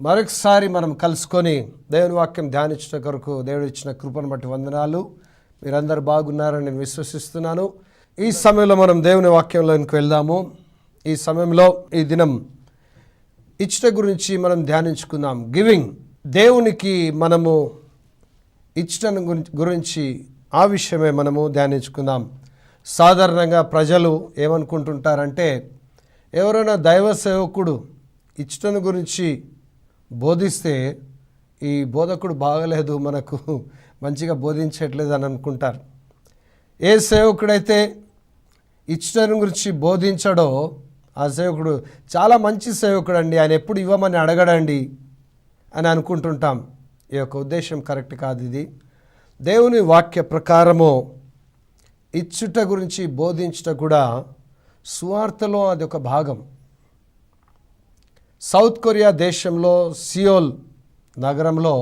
మరొకసారి మనం కలుసుకొని దేవుని వాక్యం ధ్యానించిన కొరకు దేవుడు ఇచ్చిన కృపను బట్టి వందనాలు. మీరందరూ బాగున్నారని నేను విశ్వసిస్తున్నాను. ఈ సమయంలో మనం దేవుని వాక్యంలోకి వెళ్దాము. ఈ సమయంలో ఈ దినం ఇచ్చట గురించి మనం ధ్యానించుకుందాం. గివింగ్, దేవునికి మనము ఇచ్చటను గురించి ఆ విషయమే మనము ధ్యానించుకుందాం. సాధారణంగా ప్రజలు ఏమనుకుంటుంటారంటే, ఎవరైనా దైవ సేవకుడు ఇచ్చటను గురించి బోధిస్తే ఈ బోధకుడు బాగలేదు, మనకు మంచిగా బోధించట్లేదు అని అనుకుంటారు. ఏ సేవకుడైతే ఇచ్చటను గురించి బోధించడో ఆ సేవకుడు చాలా మంచి సేవకుడు అండి, ఆయన ఎప్పుడు ఇవ్వమని అడగడండి అని అనుకుంటుంటాం. ఈ యొక్క ఉద్దేశం కరెక్ట్ కాదు. ఇది దేవుని వాక్య ప్రకారము ఇచ్చుట గురించి బోధించుట కూడా సువార్తలో అది ఒక భాగం. సౌత్ కొరియా దేశంలో సియోల్ నగరంలో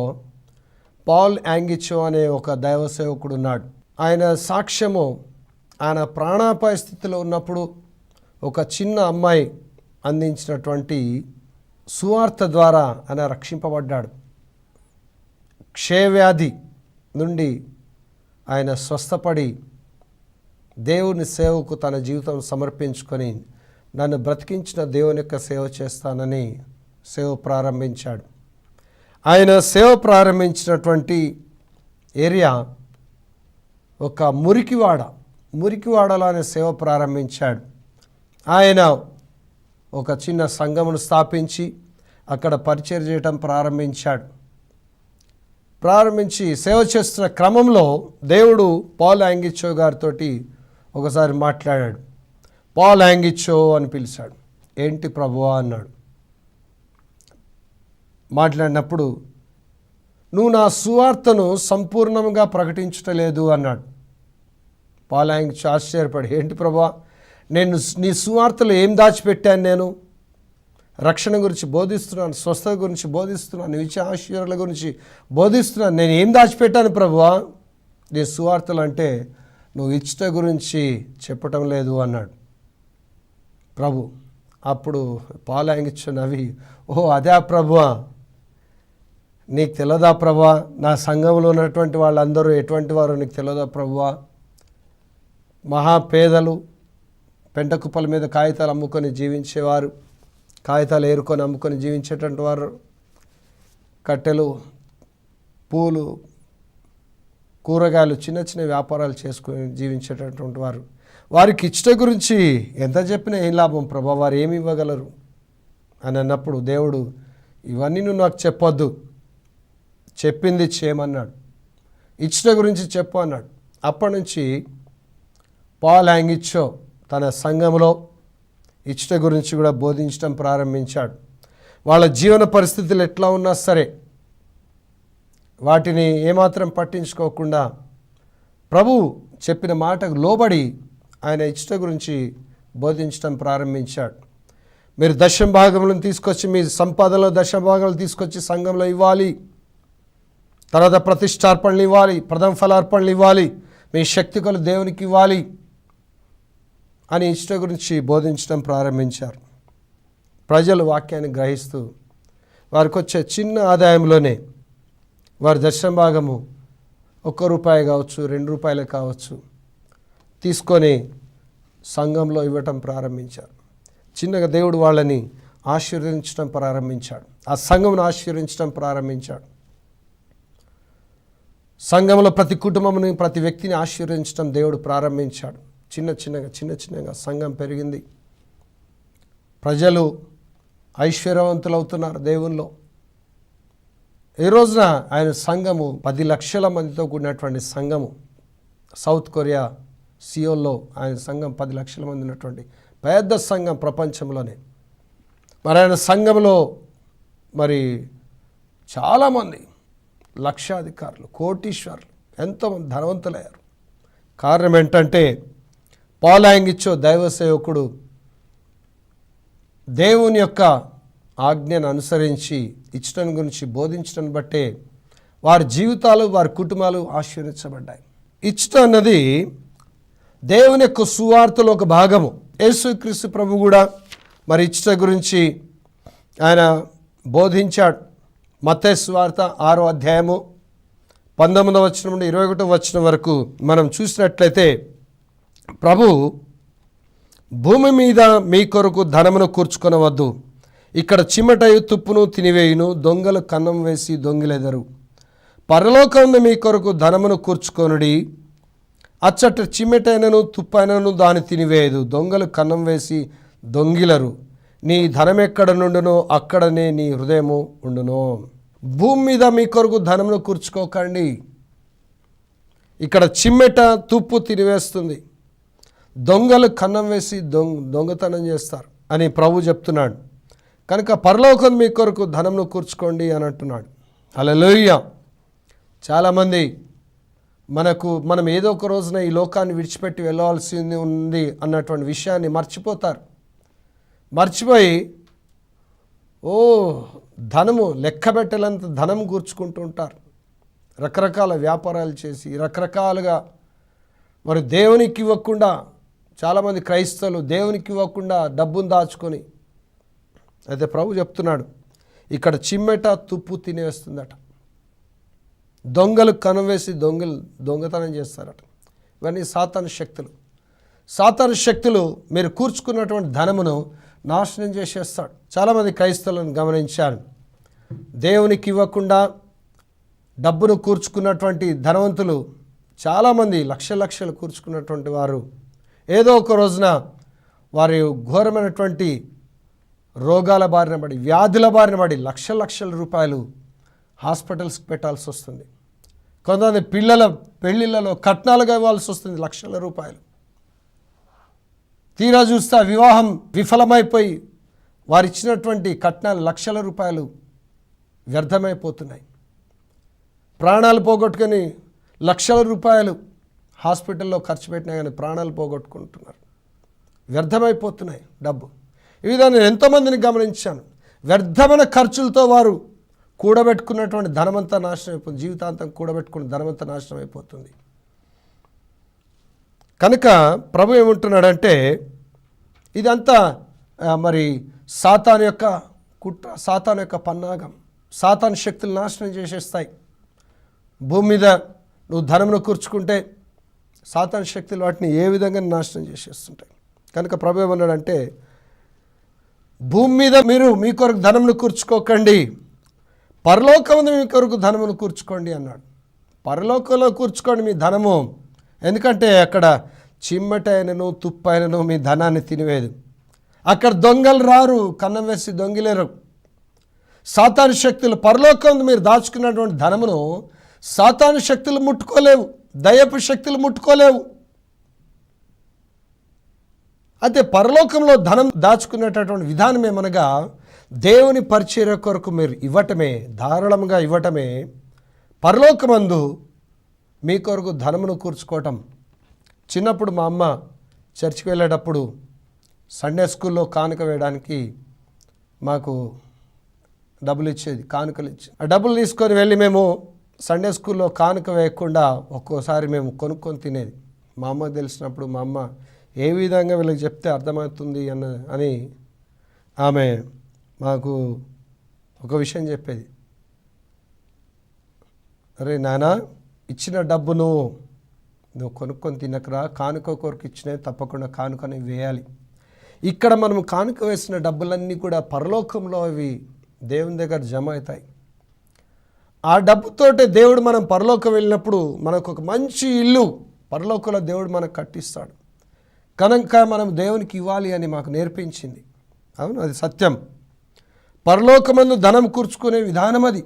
పాల్ యాంగిచో అనే ఒక దైవ సేవకుడు ఉన్నాడు. ఆయన సాక్ష్యము, ఆయన ప్రాణాపాయ స్థితిలో ఉన్నప్పుడు ఒక చిన్న అమ్మాయి అందించినటువంటి సువార్త ద్వారా ఆయన రక్షింపబడ్డాడు. క్షయవ్యాధి నుండి ఆయన స్వస్థపడి దేవుని సేవకు తన జీవితం సమర్పించుకొని, నన్ను బ్రతికించిన దేవుని యొక్క సేవ చేస్తానని సేవ ప్రారంభించాడు. ఆయన సేవ ప్రారంభించినటువంటి ఏరియా ఒక మురికివాడలో ఆయన సేవ ప్రారంభించాడు. ఆయన ఒక చిన్న సంఘమును స్థాపించి అక్కడ పరిచయం చేయటం ప్రారంభించి సేవ చేస్తున్న క్రమంలో దేవుడు పాల్ యాంగిచో గారితో ఒకసారి మాట్లాడాడు. పాల్ యాంగిచో అని పిలిచాడు. ఏంటి ప్రభువా అన్నాడు. మాట్లాడినప్పుడు, నువ్వు నా సువార్తను సంపూర్ణంగా ప్రకటించటలేదు అన్నాడు. పాల్ యాంగిచో ఆశ్చర్యపడి, ఏంటి ప్రభువా, నేను నీ సువార్తలో ఏం దాచిపెట్టాను? నేను రక్షణ గురించి బోధిస్తున్నాను, స్వస్థత గురించి బోధిస్తున్నాను, నిత్య ఆశీర్వాదాల గురించి బోధిస్తున్నాను, నేను ఏం దాచిపెట్టాను ప్రభువా నీ సువార్తలు అంటే? నువ్వు ఇచ్చట గురించి చెప్పటం లేదు అన్నాడు ప్రభు. అప్పుడు పాల్ యాంగిచో నవ్వి, ఓ అదే ప్రభువా, నీకు తెలియదా ప్రభువా, నా సంఘంలో ఉన్నటువంటి వాళ్ళందరూ ఎటువంటి వారు నీకు తెలియదా ప్రభువా? మహాపేదలు, పెంట కుప్పల మీద కాగితాలు అమ్ముకొని జీవించేవారు, కాగితాలు ఏరుకొని అమ్ముకొని జీవించేటువంటి వారు, కట్టెలు, పూలు, కూరగాయలు, చిన్న చిన్న వ్యాపారాలు చేసుకొని జీవించేటటువంటి వారు, వారికి ఇచ్చట గురించి ఎంత చెప్పినా ఏం లాభం ప్రభా, వారు ఏమి ఇవ్వగలరు అని అన్నప్పుడు దేవుడు, ఇవన్నీ నువ్వు నాకు చెప్పొద్దు, చెప్పింది చేయమన్నాడు. ఇచ్చట గురించి చెప్పు అన్నాడు. అప్పటి నుంచి పాల్ యాంగిచో తన సంఘంలో ఇచ్చట గురించి కూడా బోధించడం ప్రారంభించాడు. వాళ్ళ జీవన పరిస్థితులు ఎట్లా ఉన్నా సరే వాటిని ఏమాత్రం పట్టించుకోకుండా ప్రభు చెప్పిన మాటకు లోబడి ఆయన ఇచ్చట గురించి బోధించడం ప్రారంభించాడు. మీరు దశంభాగములను తీసుకొచ్చి, మీ సంపాదనలో దశంభాగాలు తీసుకొచ్చి సంఘంలో ఇవ్వాలి, తర్వాత ప్రతిష్టార్పణలు ఇవ్వాలి, ప్రథమ ఫలార్పణలు ఇవ్వాలి, మీ శక్తి కొలు దేవునికి ఇవ్వాలి అని ఇచ్చట గురించి బోధించడం ప్రారంభించారు. ప్రజలు వాక్యాన్ని గ్రహిస్తూ వారికి వచ్చే చిన్న ఆదాయంలోనే వారి దశంభాగము ₹1 కావచ్చు, ₹2 కావచ్చు తీసుకొని సంఘంలో ఇవ్వటం ప్రారంభించారు. చిన్నగా దేవుడు వాళ్ళని ఆశీర్వదించడం ప్రారంభించాడు. ఆ సంఘమును ఆశీర్వదించడం ప్రారంభించాడు. సంఘంలో ప్రతి కుటుంబముని, ప్రతి వ్యక్తిని ఆశీర్వదించడం దేవుడు ప్రారంభించాడు. చిన్న చిన్నగా సంఘం పెరిగింది. ప్రజలు ఐశ్వర్యవంతులు అవుతున్నారు దేవునిలో. ఈ రోజున ఆయన సంఘము 10 లక్షల మందితో కూడినటువంటి సంఘము. సౌత్ కొరియా సియోల్లో ఆయన సంఘం 10 లక్షల మంది ఉన్నటువంటి పెద్ద సంఘం ప్రపంచంలోనే. మరి ఆయన సంఘంలో మరి చాలామంది లక్షాధికారులు, కోటీశ్వరులు, ఎంతోమంది ధనవంతులయ్యారు. కారణం ఏంటంటే, పాల్ యాంగిచో దైవ సేవకుడు దేవుని యొక్క ఆజ్ఞను అనుసరించి ఇచ్చటం గురించి బోధించడం బట్టే వారి జీవితాలు, వారి కుటుంబాలు ఆశీర్వదించబడ్డాయి. ఇచ్చట అన్నది దేవుని యొక్క సువార్తలో ఒక భాగము. యేసుక్రీస్తు ప్రభు కూడా మరి ఇచ్చట గురించి ఆయన బోధించాడు. మత్తయి సువార్త 6వ అధ్యాయము 19వ వచనం నుండి 21వ వచనం వరకు మనం చూసినట్లయితే ప్రభు భూమి మీద మీ కొరకు ధనమును కూర్చుకొనవద్దు, ఇక్కడ చిమ్మటయు తుప్పును తినివేయును, దొంగలు కన్నం వేసి దొంగిలెదరు. పరలోకమున మీ కొరకు ధనమును కూర్చుకొనుడి, అచ్చట చిమ్మెటైనను తుప్పైనను దాన్ని తినివేయదు, దొంగలు కన్నం వేసి దొంగిలరు. నీ ధనమెక్కడ నుండునో అక్కడనే నీ హృదయము ఉండును. భూమి మీద మీ కొరకు ధనమును కూర్చుకోకండి, ఇక్కడ చిమ్మెట తుప్పు తినివేస్తుంది, దొంగలు కన్నం వేసి దొంగతనం చేస్తారు అని ప్రభు చెప్తున్నాడు. కనుక పరలోకం మీ కొరకు ధనమును కూర్చుకోండి అని అంటున్నాడు. హల్లెలూయా. చాలామంది మనం ఏదో ఒక రోజున ఈ లోకాన్ని విడిచిపెట్టి వెళ్ళవలసి ఉంది అన్నటువంటి విషయాన్ని మర్చిపోతారు. మర్చిపోయి ధనము లెక్కబెట్టేంత ధనం కూర్చుకుంటూ ఉంటారు. రకరకాల వ్యాపారాలు చేసి రకరకాలుగా మరి దేవునికి ఇవ్వకుండా, చాలామంది క్రైస్తవులు దేవునికి ఇవ్వకుండా డబ్బును దాచుకొని, అయితే ప్రభు చెప్తున్నాడు ఇక్కడ చిమ్మెట తుప్పు తినేస్తుందట, దొంగలు కనువేసి దొంగతనం చేస్తారట. ఇవన్నీ సాతాను శక్తులు. సాతాను శక్తులు మీరు కూర్చుకున్నటువంటి ధనమును నాశనం చేసేస్తాడు. చాలామంది క్రైస్తవులను గమనించాను, దేవునికి ఇవ్వకుండా డబ్బును కూర్చుకున్నటువంటి ధనవంతులు చాలామంది లక్షలు కూర్చుకున్నటువంటి వారు ఏదో ఒక రోజున వారి ఘోరమైనటువంటి రోగాల బారిన పడి, వ్యాధుల బారిన పడి లక్షల రూపాయలు హాస్పిటల్స్కి పెట్టాల్సి వస్తుంది. కొంతమంది పిల్లల పెళ్ళిళ్ళలో కట్నాలుగా ఇవ్వాల్సి వస్తుంది లక్షల రూపాయలు. తీరా చూస్తే వివాహం విఫలమైపోయి వారు ఇచ్చినటువంటి కట్నాలు లక్షల రూపాయలు వ్యర్థమైపోతున్నాయి. ప్రాణాలు పోగొట్టుకొని లక్షల రూపాయలు హాస్పిటల్లో ఖర్చు పెట్టినా కానీ ప్రాణాలు పోగొట్టుకుంటున్నారు, వ్యర్థమైపోతున్నాయి డబ్బు. ఈ విధంగా నేను ఎంతోమందిని గమనించాను. వ్యర్థమైన ఖర్చులతో వారు కూడబెట్టుకున్నటువంటి ధనమంతా నాశనం అయిపోతుంది, జీవితాంతం కూడబెట్టుకున్న ధనమంతా నాశనం అయిపోతుంది. కనుక ప్రభు ఏమంటున్నాడంటే ఇదంతా మరి సాతాను యొక్క కుట్ర, సాతాను యొక్క పన్నాగం. సాతాను శక్తులు నాశనం చేసేస్తాయి. భూమి మీద నువ్వు ధనమును కూర్చుకుంటే సాతాను శక్తులు వాటిని ఏ విధంగా నాశనం చేసేస్తుంటాయి. కనుక ప్రభు ఏమన్నాడంటే భూమి మీద మీరు మీ కొరకు ధనమును కూర్చుకోకండి, పరలోకమున మీ కొరకు ధనమును కూర్చుకోండి అన్నాడు. పరలోకంలో కూర్చుకోండి మీ ధనము, ఎందుకంటే అక్కడ చిమ్మటైనను తుప్పైనను మీ ధనాన్ని తినివేదు. అక్కడ దొంగలు రారు, కన్నం వేసి దొంగిలేరు. సాతాను శక్తులు పరలోకం మీరు దాచుకున్నటువంటి ధనమును సాతాను శక్తులు ముట్టుకోలేవు, దయ్యపు శక్తులు ముట్టుకోలేవు. అయితే పరలోకంలో ధనం దాచుకునేటటువంటి విధానం ఏమనగా దేవుని పరిచర్య కొరకు మీరు ఇవ్వటమే, ధారాళంగా ఇవ్వటమే. పరలోకమందు మీ కొరకు ధనమును కూర్చుకోవటం. చిన్నప్పుడు మా అమ్మ చర్చికి వెళ్ళేటప్పుడు సండే స్కూల్లో కానుక వేయడానికి మాకు డబ్బులు ఇచ్చేది, కానుకలు ఇచ్చేది. ఆ డబ్బులు తీసుకొని వెళ్ళి మేము సండే స్కూల్లో కానుక వేయకుండా ఒక్కోసారి మేము కొనుక్కొని తినేది. మా అమ్మకు తెలిసినప్పుడు మా అమ్మ ఏ విధంగా వీళ్ళకి చెప్తే అర్థమవుతుంది అని ఆమె మాకు ఒక విషయం చెప్పేది. అరే నాన్న, ఇచ్చిన డబ్బును నువ్వు కొనుక్కొని తినకరా, కానుక కొరకు ఇచ్చినవి తప్పకుండా కానుకని వేయాలి. ఇక్కడ మనం కానుక వేసిన డబ్బులన్నీ కూడా పరలోకంలో అవి దేవుని దగ్గర జమ అవుతాయి. ఆ డబ్బుతోటే దేవుడు మనం పరలోకం వెళ్ళినప్పుడు మనకు ఒక మంచి ఇల్లు పరలోకంలో దేవుడు మనకు కట్టిస్తాడు. కనుక మనం దేవునికి ఇవ్వాలి అని మాకు నేర్పించింది. అవును, అది సత్యం. పరలోకమందు ధనం కూర్చుకునే విధానం అది.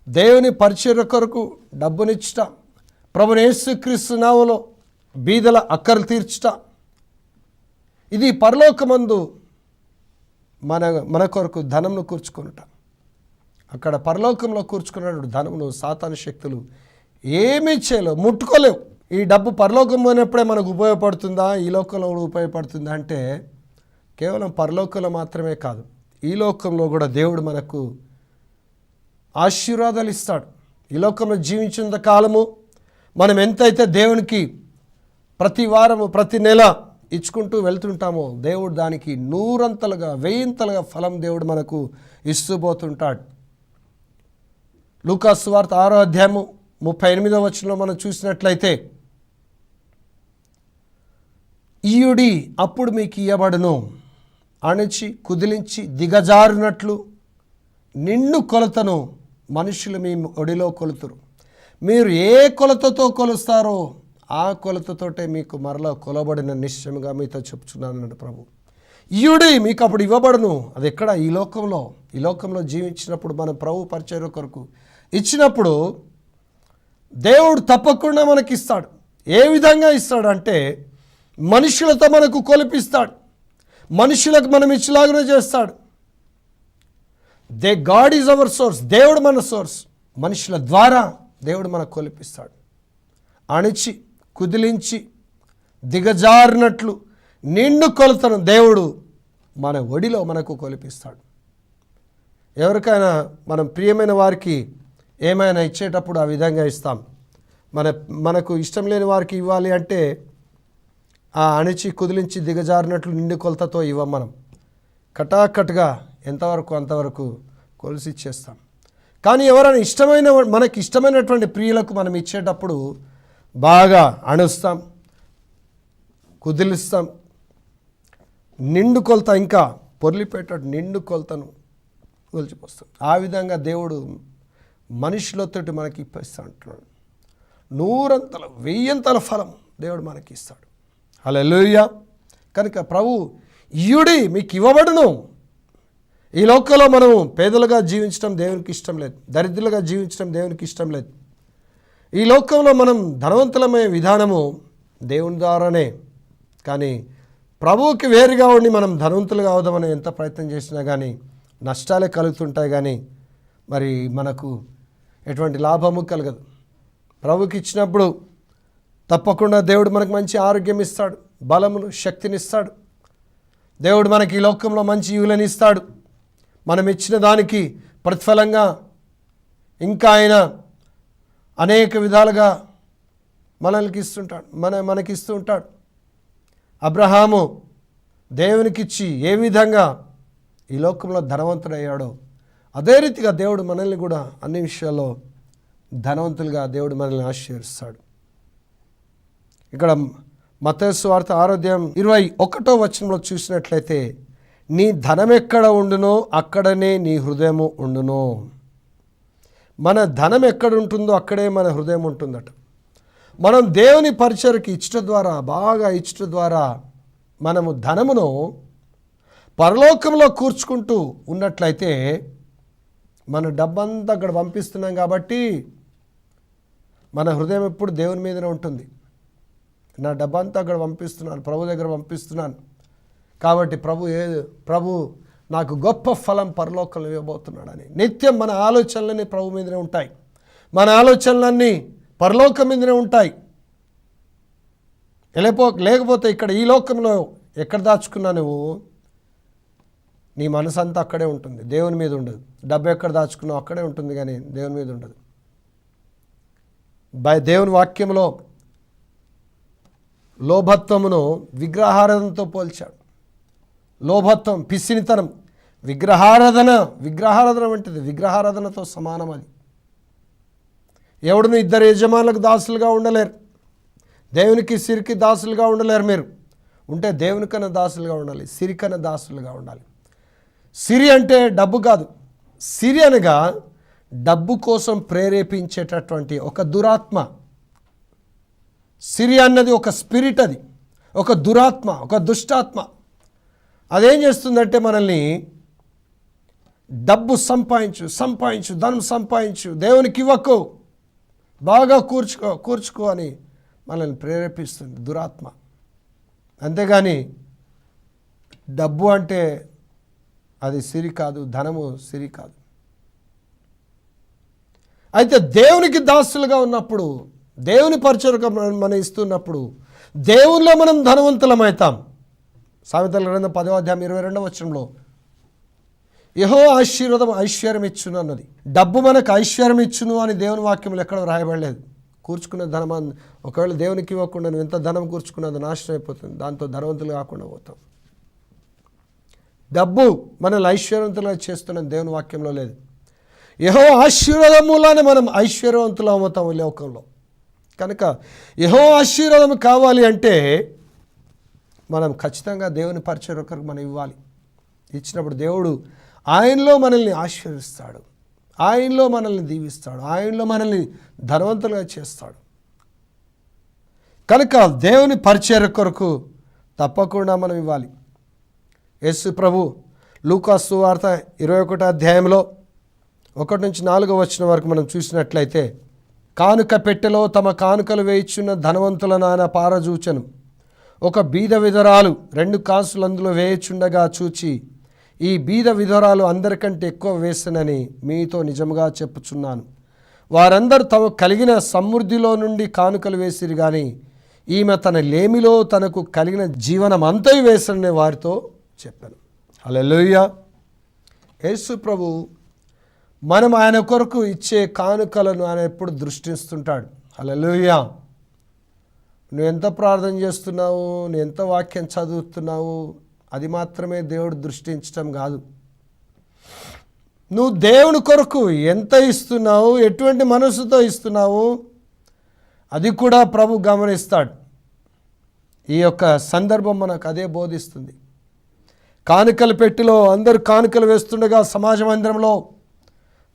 దేవుని పరిచర్య కొరకు డబ్బునిచ్చుట, ప్రభువైన యేసుక్రీస్తు నామములో బీదల అక్కర్లు తీర్చుట, ఇది పరలోకమందు మన కొరకు ధనమును కూర్చుకొనుట. అక్కడ పరలోకంలో కూర్చుకున్నటువంటి ధనమును సాతాను శక్తులు ఏమీ చేయలేవు, ముట్టుకోలేవు. ఈ డబ్బు పరలోకం పోయినప్పుడే మనకు ఉపయోగపడుతుందా, ఈ లోకంలో ఉపయోగపడుతుందా అంటే కేవలం పరలోకంలో మాత్రమే కాదు, ఈ లోకంలో కూడా దేవుడు మనకు ఆశీర్వాదాలు ఇస్తాడు. ఈ లోకంలో జీవించినంత కాలము మనం ఎంతైతే దేవునికి ప్రతి వారము ప్రతి నెల ఇచ్చుకుంటూ వెళ్తుంటామో దేవుడు దానికి 100 అంతలుగా 1000 అంతలుగా ఫలం దేవుడు మనకు ఇస్తూ పోతుంటాడు. లూకా సువార్త 6వ అధ్యాయము 38వ వచనంలో మనం చూసినట్లయితే, ఈయుడి అప్పుడు మీకు ఇయ్యబడును, అణచి కుదిలించి దిగజారునట్లు నిండు కొలతను మనుషులు మీ ఒడిలో కొలుతురు. మీరు ఏ కొలతతో కొలుస్తారో ఆ కొలతతోటే మీకు మరలా కొలబడిన నిశ్చయముగా మీతో చెప్తున్నాను ప్రభు. ఈయుడి మీకు అప్పుడు ఇవ్వబడును. అది ఎక్కడ? ఈ లోకంలో జీవించినప్పుడు మన ప్రభు పరిచర్య కొరకు ఇచ్చినప్పుడు దేవుడు తప్పకుండా మనకి ఇస్తాడు. ఏ విధంగా ఇస్తాడు అంటే, మనుషులతో మనకు కొలిపిస్తాడు, మనుషులకు మనం ఇచ్చేలాగానే చేస్తాడు. God is our source. దేవుడు మన సోర్స్. మనుషుల ద్వారా దేవుడు మనకు కొలిపిస్తాడు. అణిచి కుదిలించి దిగజారినట్లు నిండు కొలతను దేవుడు మన ఒడిలో మనకు కొలిపిస్తాడు. ఎవరికైనా మనం ప్రియమైన వారికి ఏమైనా ఇచ్చేటప్పుడు ఆ విధంగా ఇస్తాం. మనకు ఇష్టం లేని వారికి ఇవ్వాలి అంటే ఆ అణిచి కుదిలించి దిగజారినట్లు నిండు కొలతతో ఇవ్వం. మనం కటాకట్గా ఎంతవరకు అంతవరకు కొలిసి ఇచ్చేస్తాం. కానీ ఎవరైనా మనకి ఇష్టమైనటువంటి ప్రియులకు మనం ఇచ్చేటప్పుడు బాగా అణుస్తాం, కుదిలిస్తాం, నిండు కొలత, ఇంకా పొర్లిపేట నిండు కొలతను కొలిచిపోస్తాం. ఆ విధంగా దేవుడు మనుషులతోటి మనకి ఇప్పిస్తా అంటున్నాడు. 100 1000 ఫలం దేవుడు మనకి ఇస్తాడు. హల్లెలూయా. కనుక ప్రభు ఈయుడి మీకు ఇవ్వబడును. ఈ లోకంలో మనం పేదలుగా జీవించడం దేవునికి ఇష్టం లేదు, దరిద్రులుగా జీవించడం దేవునికి ఇష్టం లేదు. ఈ లోకంలో మనం ధనవంతులమయ్యే విధానము దేవుని ద్వారానే. కానీ ప్రభువుకి వేరుగా ఉండి మనం ధనవంతులుగా అవుదామని ఎంత ప్రయత్నం చేసినా కానీ నష్టాలే కలుగుతుంటాయి. కానీ మరి మనకు ఎటువంటి లాభము కలగదు. ప్రభుకి ఇచ్చినప్పుడు తప్పకుండా దేవుడు మనకు మంచి ఆరోగ్యం ఇస్తాడు, బలమును శక్తినిస్తాడు. దేవుడు మనకి ఈ లోకంలో మంచి ఈవులను ఇస్తాడు. మనం ఇచ్చిన దానికి ప్రతిఫలంగా ఇంకా ఆయన అనేక విధాలుగా మనకిస్తూ ఉంటాడు. అబ్రహాము దేవునికిచ్చి ఏ విధంగా ఈ లోకంలో ధనవంతుడయ్యాడో అదే రీతిగా దేవుడు మనల్ని కూడా అన్ని విషయాల్లో ధనవంతులుగా దేవుడు మనల్ని ఆశీర్వదిస్తాడు. ఇక్కడ మత్తయి సువార్త 6వ అధ్యాయం 21వ వచనంలో చూసినట్లయితే, నీ ధనం ఎక్కడ ఉండునో అక్కడనే నీ హృదయము ఉండును. మన ధనం ఎక్కడ ఉంటుందో అక్కడే మన హృదయం ఉంటుందట. మనం దేవుని పరిచర్యకి ఇచ్చట ద్వారా, బాగా ఇచ్చట ద్వారా మనము ధనమును పరలోకంలో కూర్చుకుంటూ ఉన్నట్లయితే మన డబ్బంతా అక్కడ పంపిస్తున్నాం కాబట్టి మన హృదయం ఎప్పుడు దేవుని మీదనే ఉంటుంది. నా డబ్బంతా అక్కడ పంపిస్తున్నాను, ప్రభు దగ్గర పంపిస్తున్నాను కాబట్టి ప్రభు నాకు గొప్ప ఫలం పరలోకంలో ఇవ్వబోతున్నాడని నిత్యం మన ఆలోచనలన్నీ ప్రభు మీదనే ఉంటాయి. మన ఆలోచనలన్నీ పరలోకం మీదనే ఉంటాయి. లేకపోతే ఇక్కడ ఈ లోకంలో ఎక్కడ దాచుకున్నా నువ్వు, నీ మనసు అంతా అక్కడే ఉంటుంది, దేవుని మీద ఉండదు. డబ్బు ఎక్కడ దాచుకున్నావు అక్కడే ఉంటుంది, కానీ దేవుని మీద ఉండదు. దేవుని వాక్యంలో లోభత్వమును విగ్రహారాధనతో పోల్చాడు. లోభత్వం, పిసినితనం, విగ్రహారాధన వంటిది, విగ్రహారాధనతో సమానం. అది ఎవడును 2 యజమానులకు దాసులుగా ఉండలేరు. దేవునికి సిరికి దాసులుగా ఉండలేరు. మీరు ఉంటే దేవుని కన్నా దాసులుగా ఉండాలి, సిరి కన్నా దాసులుగా ఉండాలి. సిరి అంటే డబ్బు కాదు. సిరి అనగా డబ్బు కోసం ప్రేరేపించేటటువంటి ఒక దురాత్మ. సిరి అన్నది ఒక స్పిరిట్, అది ఒక దురాత్మ, ఒక దుష్టాత్మ. అదేం చేస్తుందంటే మనల్ని డబ్బు సంపాదించు, ధనం సంపాదించు, దేవునికి ఇవ్వకు, బాగా కూర్చుకో అని మనల్ని ప్రేరేపిస్తుంది దురాత్మ. అంతేగాని డబ్బు అంటే అది సిరి కాదు, ధనము సిరి కాదు. అయితే దేవునికి దాసులుగా ఉన్నప్పుడు, దేవుని పరిచర్యకు మనం ఇస్తున్నప్పుడు దేవునిలో మనం ధనవంతులమవుతాం. సామెతల గ్రంథం 10వ అధ్యాయం 22వ వచనంలో యెహోవా ఆశీర్వాదం ఐశ్వర్యం ఇచ్చును అన్నది. డబ్బు మనకు ఐశ్వర్యం ఇచ్చును అని దేవుని వాక్యంలో ఎక్కడ రాయబడలేదు. కూర్చుకున్న ధనం ఒకవేళ దేవునికి ఇవ్వకుండా నువ్వు ఎంత ధనం కూర్చుకున్నది నాశనం అయిపోతుంది, దాంతో ధనవంతులు కాకుండా పోతాం. డబ్బు మనల్ని ఐశ్వర్యవంతులుగా చేస్తున్న దేవుని వాక్యంలో లేదు. యెహోవా ఆశీర్వాదం మూలానే మనం ఐశ్వర్యవంతులు అవుతాం ఈ లోకంలో. కనుక యెహోవా ఆశీర్వాదం కావాలి అంటే మనం ఖచ్చితంగా దేవుని పరిచయం ఒకరికి మనం ఇవ్వాలి. ఇచ్చినప్పుడు దేవుడు ఆయనలో మనల్ని ఆశీర్వదిస్తాడు, ఆయనలో మనల్ని దీవిస్తాడు, ఆయనలో మనల్ని ధనవంతులుగా చేస్తాడు. కనుక దేవుని పరిచర్య కొరకు తప్పకుండా మనం ఇవ్వాలి. యేసు ప్రభు లూకాసు సువార్త 21వ అధ్యాయంలో 1-4 వరకు మనం చూసినట్లయితే, కానుక పెట్టెలో తమ కానుకలు వేయిచున్న ధనవంతులను ఆయన పారజూచెను. ఒక బీద విధరాలు 2 కాసులు అందులో వేయుచుండగా చూచి, ఈ బీద విధరాలు అందరికంటే ఎక్కువ వేసనని మీతో నిజంగా చెప్పుచున్నాను. వారందరూ తమ కలిగిన సమృద్ధిలో నుండి కానుకలు వేసిరు కానీ ఈమె తన లేమిలో తనకు కలిగిన జీవనం అంతయు వేసనని వారితో చెప్పాను. హల్లెలూయా. యేసు ప్రభు మనం ఆయన కొరకు ఇచ్చే కానుకలను ఆయన ఎప్పుడు దృష్టిస్తుంటాడు. హల్లెలూయా. నువ్వు ఎంత ప్రార్థన చేస్తున్నావు, నువ్వు ఎంత వాక్యం చదువుతున్నావు, అది మాత్రమే దేవుడు దృష్టించటం కాదు. నువ్వు దేవుని కొరకు ఎంత ఇస్తున్నావు, ఎటువంటి మనసుతో ఇస్తున్నావు, అది కూడా ప్రభు గమనిస్తాడు. ఈ యొక్క సందర్భం మనకు అదే బోధిస్తుంది. కానుకల పెట్టెలో అందరు కానుకలు వేస్తుండగా సమాజ మందిరంలో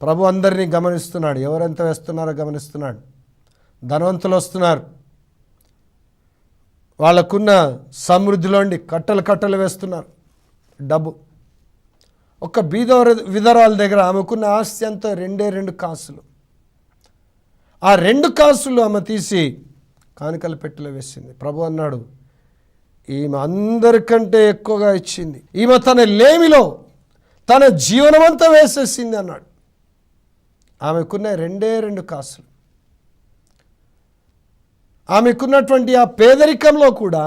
ప్రభు అందరినీ గమనిస్తున్నాడు. ఎవరెంత వేస్తున్నారో గమనిస్తున్నాడు. ధనవంతులు వస్తున్నారు, వాళ్ళకున్న సమృద్ధిలోండి కట్టలు వేస్తున్నారు డబ్బు. ఒక బీద విధరాల దగ్గర ఆమెకున్న ఆస్తి అంతా 2 కాసులు. ఆ 2 కాసులు ఆమె తీసి కానుకల పెట్టెలో వేసింది. ప్రభు అన్నాడు, ఈమె అందరికంటే ఎక్కువగా ఇచ్చింది, ఈమె తన లేమిలో తన జీవనమంతా వేసేసింది అన్నాడు. ఆమెకున్న 2 కాసులు, ఆమెకున్నటువంటి ఆ పేదరికంలో కూడా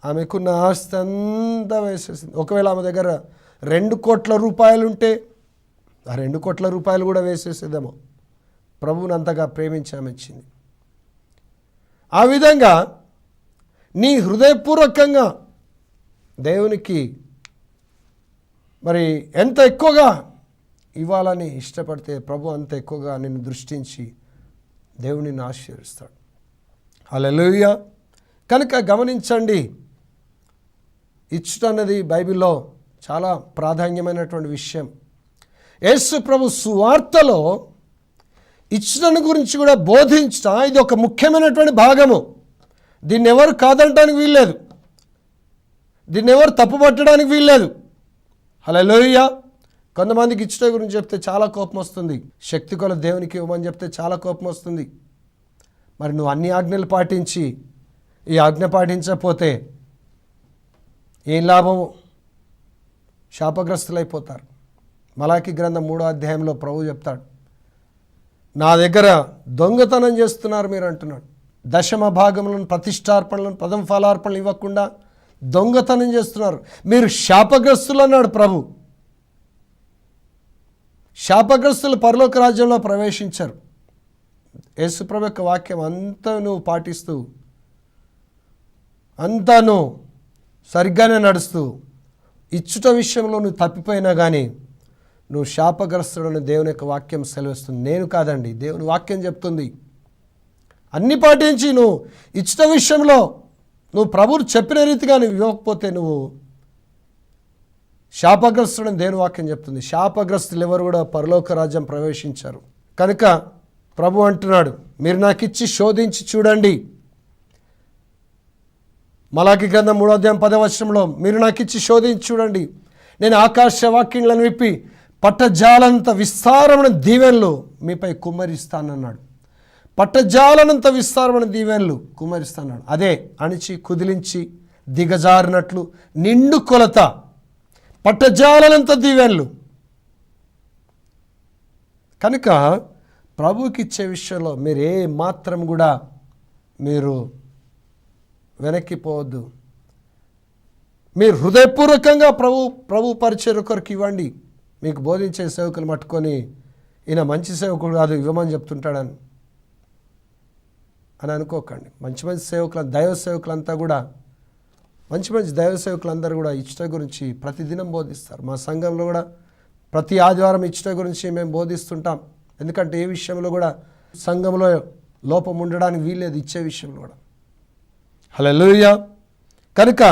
ఆమెకున్న ఆస్తి అంతా వేసేసింది. ఒకవేళ ఆమె దగ్గర 2 కోట్ల రూపాయలు ఉంటే ఆ 2 కోట్ల రూపాయలు కూడా వేసేసేదేమో. ప్రభువుని అంతగా ప్రేమించి ఆమె ఇచ్చింది. ఆ విధంగా నీ హృదయపూర్వకంగా దేవునికి మరి ఎంత ఎక్కువగా ఇవ్వాలని ఇష్టపడితే ప్రభు అంత ఎక్కువగా నిన్ను దృష్టించి దేవుని ఆశీర్వదిస్తాడు. హల్లెలూయా. కనుక గమనించండి, ఇచ్చుట అన్నది బైబిల్లో చాలా ప్రాధాన్యమైనటువంటి విషయం. యేసు ప్రభు సువార్తలో ఇచ్చుటను గురించి కూడా బోధించడం ఇది ఒక ముఖ్యమైనటువంటి భాగము. దీన్ని ఎవరు కాదంటానికి వీల్లేదు, దీన్ని ఎవరు తప్పుపట్టడానికి వీల్లేదు. హల్లెలూయా. కొంతమందికి ఇచ్చుట గురించి చెప్తే చాలా కోపం వస్తుంది, శక్తి కొల దేవునికి ఇవ్వమని చెప్తే చాలా కోపం వస్తుంది. మరి నువ్వు అన్ని ఆజ్ఞలు పాటించి ఈ ఆజ్ఞ పాటించకపోతే ఏం లాభము? శాపగ్రస్తులైపోతారు. మలాకి గ్రంథం 3వ అధ్యాయంలో ప్రభు చెప్తాడు, నా దగ్గర దొంగతనం చేస్తున్నారు మీరు అంటున్నాడు. దశమ భాగములను, ప్రతిష్టార్పణలను, ప్రథమ ఫలార్పణలు ఇవ్వకుండా దొంగతనం చేస్తున్నారు, మీరు శాపగ్రస్తులు అన్నాడు ప్రభు. శాపగ్రస్తులు పరలోక రాజ్యంలో ప్రవేశించారు. యేసుప్రభు యొక్క వాక్యం అంతా నువ్వు పాటిస్తూ, అంతా నువ్వు సరిగ్గానే నడుస్తూ, ఇచ్చుట విషయంలో నువ్వు తప్పిపోయినా కానీ నువ్వు శాపగ్రస్తుడని దేవుని యొక్క వాక్యం సెలవిస్తుంది. నేను కాదండి, దేవుని వాక్యం చెప్తుంది. అన్ని పాటించి నువ్వు ఇచ్చుట విషయంలో నువ్వు ప్రభువు చెప్పిన రీతిగా నువ్వు ఇవ్వకపోతే నువ్వు శాపగ్రస్తుడని దేవుని వాక్యం చెప్తుంది. శాపగ్రస్తులు ఎవరు కూడా పరలోక రాజ్యం ప్రవేశించారు. కనుక ప్రభు అంటున్నాడు, మీరు నాకు ఇచ్చి శోధించి చూడండి. మలాకి గ్రంథం 3వ అధ్యాయం 10వ వచనంలో, మీరు నాకు ఇచ్చి శోధించి చూడండి, నేను ఆకాశ వాక్యములను విప్పి పట్టజాలంత విస్తారమైన దీవెనలు మీపై కుమ్మరిస్తానన్నాడు. పట్టజాలనంత విస్తారమైన దీవెనలు కుమ్మరిస్తాన్నాడు. అదే అణిచి కుదిలించి దిగజారినట్లు నిండు కొలత, పట్టజాలనంత దీవెనలు. కనుక ప్రభువుకి ఇచ్చే విషయంలో మీరు ఏ మాత్రం కూడా మీరు వెనక్కిపోవద్దు. మీరు హృదయపూర్వకంగా ప్రభు పరిచర్య కొరకు ఇవ్వండి. మీకు బోధించే సేవకులు పట్టుకొని ఈయన మంచి సేవకుడు కాదు ఇవ్వమని చెప్తుంటాడని అనుకోకండి. మంచి మంచి సేవకులు, దైవ సేవకులంతా కూడా, మంచి మంచి దైవ సేవకులందరూ కూడా ఇచ్చట గురించి ప్రతిదినం బోధిస్తారు. మా సంఘంలో కూడా ప్రతి ఆదివారం ఇచ్చట గురించి మేము బోధిస్తుంటాం. ఎందుకంటే ఏ విషయంలో కూడా సంఘంలో లోపం ఉండడానికి వీల్లేదు, ఇచ్చే విషయంలో కూడా. హల్లెలూయా. కనుక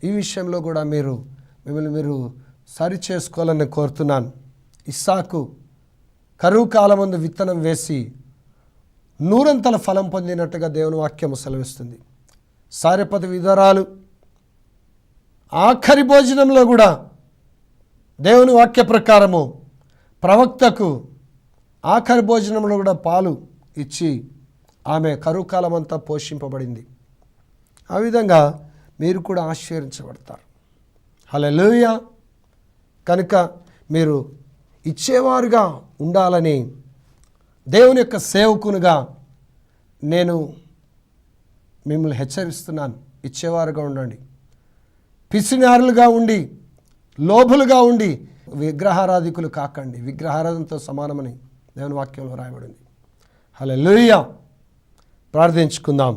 ఈ విషయంలో కూడా మిమ్మల్ని మీరు సరి చేసుకోవాలని కోరుతున్నాను. ఇస్సాకు కరువు కాలమందు విత్తనం వేసి 100 ఫలం పొందినట్టుగా దేవుని వాక్యము సెలవిస్తుంది. సారెపతి విధరాలు ఆఖరి భోజనంలో కూడా దేవుని వాక్య ప్రకారము ప్రవక్తకు ఆఖరి భోజనంలో కూడా పాలు ఇచ్చి ఆమె కరువు కాలం అంతా పోషింపబడింది. ఆ విధంగా మీరు కూడా ఆశీర్వదించబడతారు. హల్లెలూయా. కనుక మీరు ఇచ్చేవారుగా ఉండాలని దేవుని యొక్క సేవకునిగా నేను మిమ్మల్ని హెచ్చరిస్తున్నాను. ఇచ్చేవారుగా ఉండండి. పిసినారులుగా ఉండి, లోభులుగా ఉండి విగ్రహారాధికులు కాకండి. విగ్రహారాధనతో సమానమని దేవుని వాక్యంలో రాయబడింది. హల్లెలూయా. ప్రార్థించుకుందాం.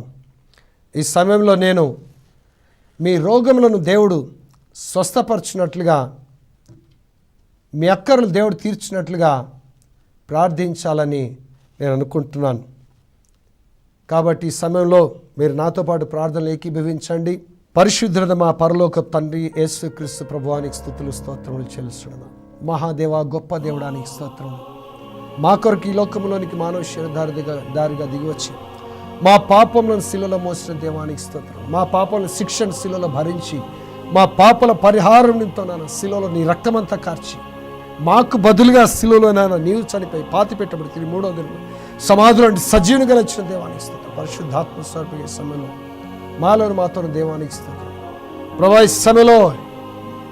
ఈ సమయంలో నేను మీ రోగములను దేవుడు స్వస్థపరచినట్లుగా, మీ అక్కర్లు దేవుడు తీర్చినట్లుగా ప్రార్థించాలని నేను అనుకుంటున్నాను. కాబట్టి ఈ సమయంలో మీరు నాతో పాటు ప్రార్థనలు ఏకీభవించండి. పరిశుద్ధత మా పరలోక తండ్రి యేసుక్రీస్తు ప్రభువానికి స్తుతులు స్తోత్రములు చెల్లిస్తున్నాను. మహాదేవ, గొప్ప దేవుడానికి స్తోత్రం. మా కొరకు ఈ లోకంలోనికి మానవ దారిగా దిగివచ్చి మా పాపములను శిలువలో మోసిన దేవానికి స్తోత్రం. మా పాపముల శిక్షను శిలువలో భరించి మా పాపల పరిహారం నిమిత్తం నాన్న శిలువలో నీ రక్తమంతా కార్చి మాకు బదులుగా శిలువలో నాన్న నీవు చనిపోయి పాతి పెట్టబడి తిరిగి 3వ దినం సమాధిలో సజీవుని గెలిచిన దేవానికి స్తోత్రం. పరిశుద్ధాత్మ స్వరూపే సమయంలో మాలోని మాతో దేవానికి స్తోత్రం. ప్రభువా, ఈ సమయంలో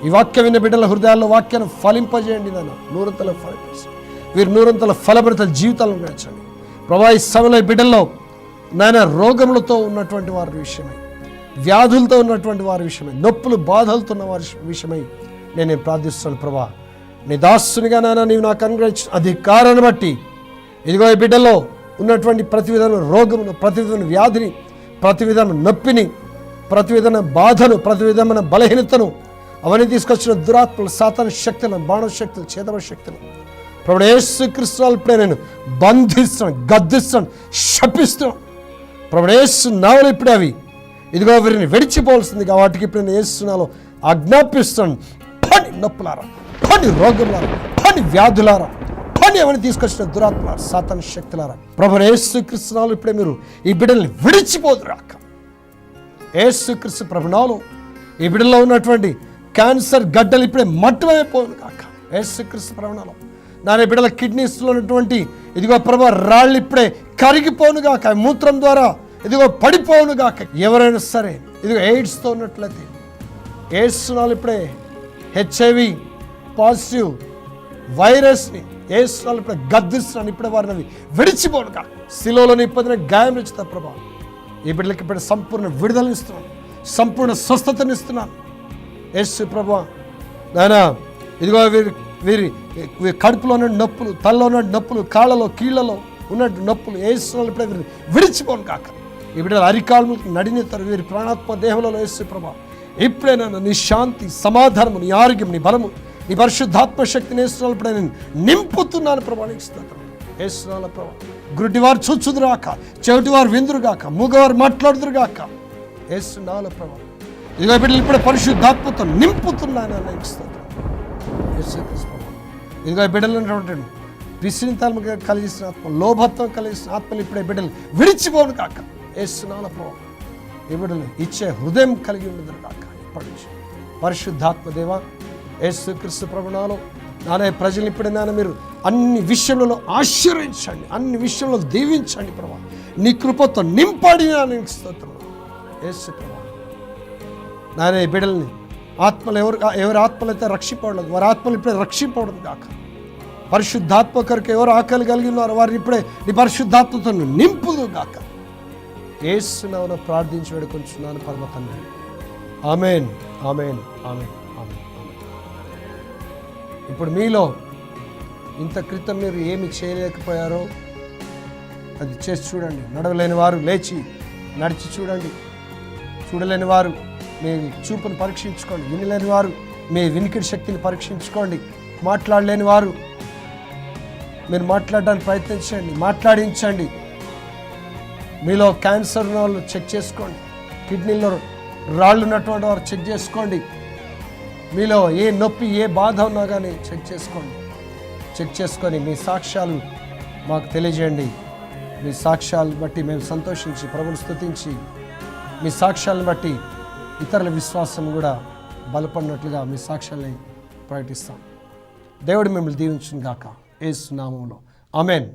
ఈ వాక్యం విన్న బిడ్డల హృదయాల్లో వాక్యాన్ని ఫలింపజేయండి. నాన్న 100 ఫలింపజేయండి. వీరు 100 ఫలభరిత జీవితాలను గడచండి. ప్రభువా, ఈ సమయంలో ఈ బిడ్డల్లో నాయన రోగములతో ఉన్నటువంటి వారి విషయమై, వ్యాధులతో ఉన్నటువంటి వారి విషయమై, నొప్పులు బాధలతో ఉన్న వారి విషయమై నేను ప్రార్థిస్తున్నాను. ప్రభా, నీ దాసునిగా నాన్న నీవు నాకు అనుగ్రహించిన అధికారాన్ని బట్టి ఇదిగో ఈ బిడ్డలో ఉన్నటువంటి ప్రతి విధమైన రోగమును, ప్రతి విధమైన వ్యాధిని, ప్రతి విధమైన నొప్పిని, ప్రతి విధమైన బాధను, ప్రతి విధమైన బలహీనతను, అవన్నీ తీసుకొచ్చిన దురాత్మలు, సాతాను శక్తులను, బాణ శక్తులు, చేతవ శక్తులు ప్రభువా యేసుక్రీస్తు ఇప్పుడే నేను బంధిస్తున్నాను, గద్దిస్తున్నాను, శపిస్తున్నాను. ప్రభువా యేసు నామములో ఇప్పుడే అవి ఇదిగో వీరిని విడిచిపోవాల్సిందిగా వాటికి ఇప్పుడు నేను యేసునామములో ఆజ్ఞాపిస్తున్నాను. పని నొప్పులారా, పని రోగములారా, పని వ్యాధులారా, పని అవన్నీ తీసుకొచ్చిన దురాత్మలారా, సాతాను శక్తులారా, ప్రభువా యేసుక్రీస్తు నామములో ఇప్పుడే మీరు ఈ బిడ్డల్ని విడిచిపోదురాక. యేసుక్రీస్తు ప్రభునామములో ఈ బిడ్డలో ఉన్నటువంటి క్యాన్సర్ గడ్డలు ఇప్పుడే మట్టువైపోను కాక. యేసుక్రీస్తు ప్రభునామములో నాన్న బిడ్డల కిడ్నీస్లో ఉన్నటువంటి ఇదిగో ప్రభు రాళ్ళు ఇప్పుడే కరిగిపోనుగాక, మూత్రం ద్వారా ఇదిగో పడిపోనుగాక. ఎవరైనా సరే ఇదిగో ఎయిడ్స్తో ఉన్నట్లయితే యేసునామములో ఇప్పుడే HIV పాజిటివ్ వైరస్ని యేసునామములో ఇప్పుడే గద్దిస్తున్నాను. ఇప్పుడే వారిని విడిచిపోనుగాక. శిలువలోని పొందిన గాయం రుచిత ప్రభా ఈ బిడ్డలకి ఇప్పుడు సంపూర్ణ విడుదలనిస్తున్నాను, సంపూర్ణ స్వస్థతనిస్తున్నాను. యేసు ప్రభువా నాయన ఇదిగో వీరి కడుపులో ఉన్న నొప్పులు, తలలో ఉన్న నొప్పులు, కాళ్ళలో కీళ్లలో ఉన్నట్టు నొప్పులు యేసునామములో ఇప్పుడే వీరిని విడిచిపోను కాక. ఈ బిడ్డలు అరికాళ్ళకు నడినెత్తారు, వీరి ప్రాణాత్మ దేహంలో యేసు ప్రభువా ఇప్పుడే నన్ను నీ శాంతి, సమాధానము, నీ ఆరోగ్యం, నీ బలము, నీ పరిశుద్ధాత్మ శక్తిని యేసునామములో ఇప్పుడే నేను నింపుతున్నాను ప్రభా. నీకు స్తోత్రం. యేసునామములో ప్రభా గుడ్డివారు చూచుదురుగాక, చెవిటివారు విందురుగాక, మూగవారు మాట్లాడుదురుగాక. యేసునామములో ప్రభా ఇదిగో బిడ్డలు ఇప్పుడే పరిశుద్ధాత్మతో నింపుతున్నాను. నీకు స్తోత్రం. ఇదిగో బిడ్డలు ఉన్నటువంటి విశ్రింతాలు కలిగిస్తున్న ఆత్మ, లోభత్వం కలిగిస్తున్న ఆత్మలు ఇప్పుడే బిడ్డలు విడిచిపోను కాక. యేసునామములో ప్రభా ఈ బిడ్డలు ఇచ్చే హృదయం కలిగి ఉండదు కాక. ఇప్పటి నుంచి పరిశుద్ధాత్మ దేవా యేసుక్రీస్తు ప్రభునామములో నాన్న ప్రజలు ఇప్పుడే నాన్న మీరు అన్ని విషయంలో ఆశీర్వదించండి, అన్ని విషయంలో దీవించండి ప్రభా. నీ కృపతో నింపడి నీకు స్తోత్రం. యేసు ప్రభా నాన్న ఈ బిడ్డల్ని ఆత్మలు ఎవరి ఆత్మలు అయితే రక్షింపడలేదు వారి ఆత్మలు ఇప్పుడే రక్షింపడం కాక. పరిశుద్ధాత్మ కొరకు ఎవరు ఆకలి కలిగి ఉన్నారో వారిని ఇప్పుడే నీ పరిశుద్ధాత్మతో నింపుదు గాక. యేసు నామములో ప్రార్థించి వేడుకొంచున్నాను పరమ తండ్రి. ఆమేన్, ఆమేన్, ఆమేన్, ఆమేన్. ఇప్పుడు మీలో ఇంత క్రితం మీరు ఏమి చేయలేకపోయారో అది చేసి చూడండి. నడవలేని వారు లేచి నడిచి చూడండి. చూడలేని వారు మీ చూపును పరీక్షించుకోండి. వినలేని వారు మీ వినికిడి శక్తిని పరీక్షించుకోండి. మాట్లాడలేని వారు మీరు మాట్లాడడానికి ప్రయత్నించండి, మాట్లాడించండి. మీలో క్యాన్సర్ ఉన్న వాళ్ళు చెక్ చేసుకోండి, కిడ్నీలో రాళ్ళు ఉన్నటువంటి వారు చెక్ చేసుకోండి, మీలో ఏ నొప్పి ఏ బాధ ఉన్నా కానీ చెక్ చేసుకొని మీ సాక్ష్యాలు మాకు తెలియజేయండి. మీ సాక్ష్యాలను బట్టి మేము సంతోషించి ప్రభువును స్తుతించి, మీ సాక్ష్యాలను బట్టి ఇతరుల విశ్వాసం కూడా బలపడినట్లుగా మీ సాక్ష్యాలని ప్రకటిస్తాం. దేవుడు మిమ్మల్ని దీవించును గాక యేసు నామములో. ఆమేన్.